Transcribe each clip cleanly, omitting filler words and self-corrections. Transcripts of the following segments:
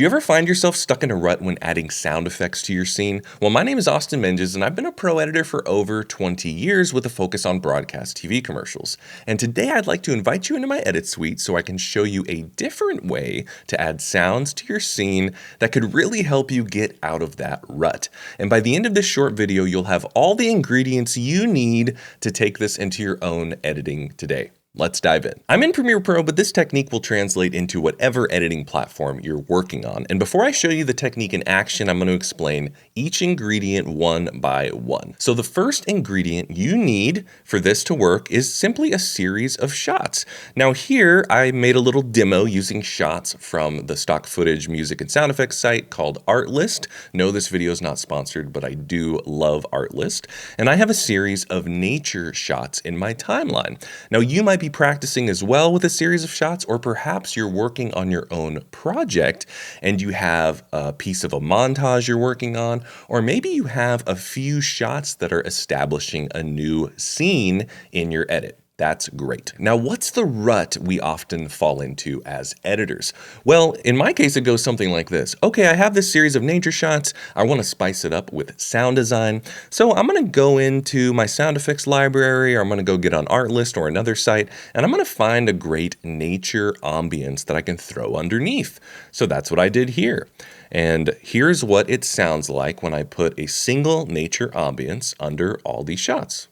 Do you ever find yourself stuck in a rut when adding sound effects to your scene? Well, my name is Austen Menges, and I've been a pro editor for over 20 years with a focus on broadcast TV commercials. And today I'd like to invite you into my edit suite so I can show you a different way to add sounds to your scene that could really help you get out of that rut. And by the end of this short video, you'll have all the ingredients you need to take this into your own editing today. Let's dive in. I'm in Premiere Pro, but this technique will translate into whatever editing platform you're working on. And before I show you the technique in action, I'm going to explain each ingredient one by one. So the first ingredient you need for this to work is simply a series of shots. Now here, I made a little demo using shots from the stock footage music and sound effects site called Artlist. No, this video is not sponsored, but I do love Artlist. And I have a series of nature shots in my timeline. Now you might be practicing as well with a series of shots, or perhaps you're working on your own project and you have a piece of a montage you're working on, or maybe you have a few shots that are establishing a new scene in your edit. That's great. Now, what's the rut we often fall into as editors? Well, in my case, it goes something like this. Okay, I have this series of nature shots. I want to spice it up with sound design. So I'm going to go into my sound effects library, or I'm going to go get on Artlist or another site, and I'm going to find a great nature ambience that I can throw underneath. So that's what I did here. And here's what it sounds like when I put a single nature ambience under all these shots.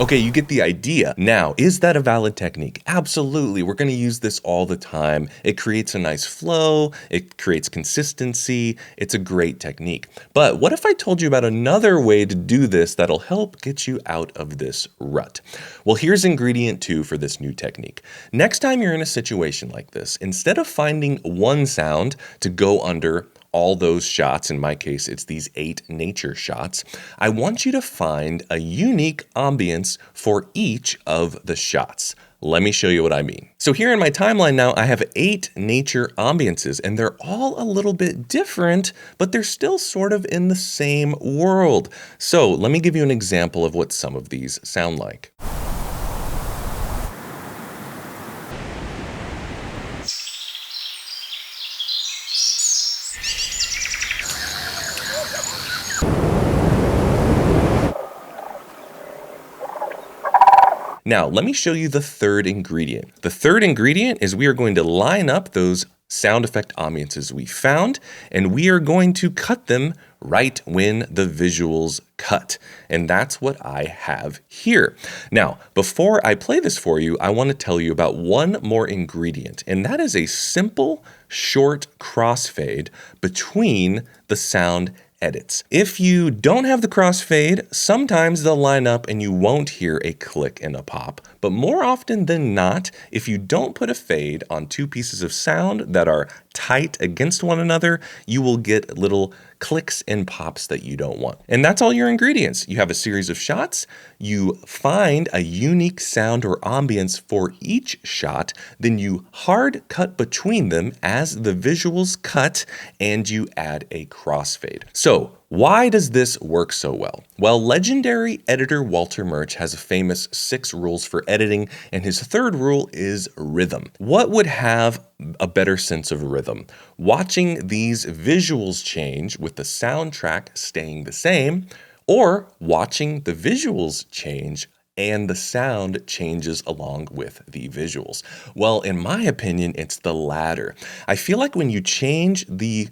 Okay, you get the idea. Now, is that a valid technique? Absolutely. We're going to use this all the time. It creates a nice flow. It creates consistency. It's a great technique. But what if I told you about another way to do this that'll help get you out of this rut? Well, here's ingredient 2 for this new technique. Next time you're in a situation like this, instead of finding one sound to go under all those shots, in my case, it's these 8 nature shots, I want you to find a unique ambience for each of the shots. Let me show you what I mean. So here in my timeline now, I have 8 nature ambiences, and they're all a little bit different, but they're still sort of in the same world. So let me give you an example of what some of these sound like. Now, let me show you the third ingredient. The third ingredient is we are going to line up those sound effect ambiences we found, and we are going to cut them right when the visuals cut. And that's what I have here. Now, before I play this for you, I want to tell you about one more ingredient, and that is a simple, short crossfade between the sound edits. If you don't have the crossfade, sometimes they'll line up and you won't hear a click and a pop. But more often than not, if you don't put a fade on 2 pieces of sound that are tight against one another, you will get little clicks and pops that you don't want. And that's all your ingredients. You have a series of shots, you find a unique sound or ambience for each shot, then you hard cut between them as the visuals cut, and you add a crossfade. So why does this work so well? Well, legendary editor Walter Murch has a famous 6 rules for editing, and his third rule is rhythm. What would have a better sense of rhythm? Watching these visuals change with the soundtrack staying the same, or watching the visuals change and the sound changes along with the visuals? Well, in my opinion, it's the latter. I feel like when you change the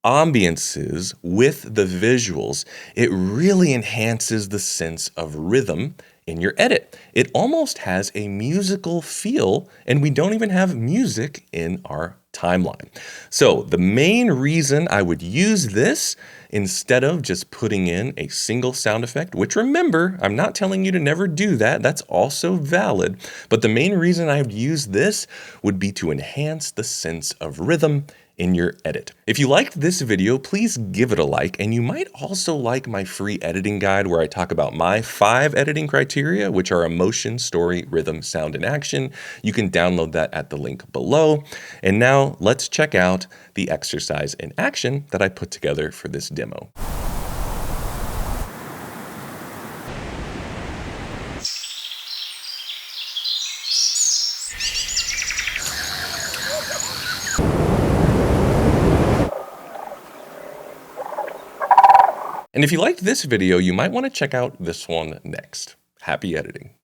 ambiences with the visuals, it really enhances the sense of rhythm in your edit. It almost has a musical feel, and we don't even have music in our timeline. So the main reason I would use this instead of just putting in a single sound effect, which, remember, I'm not telling you to never do that, that's also valid, but the main reason I would use this would be to enhance the sense of rhythm in your edit. If you liked this video, please give it a like, and you might also like my free editing guide where I talk about my 5 editing criteria, which are emotion, story, rhythm, sound, and action. You can download that at the link below. And now let's check out the exercise in action that I put together for this demo. And if you liked this video, you might want to check out this one next. Happy editing.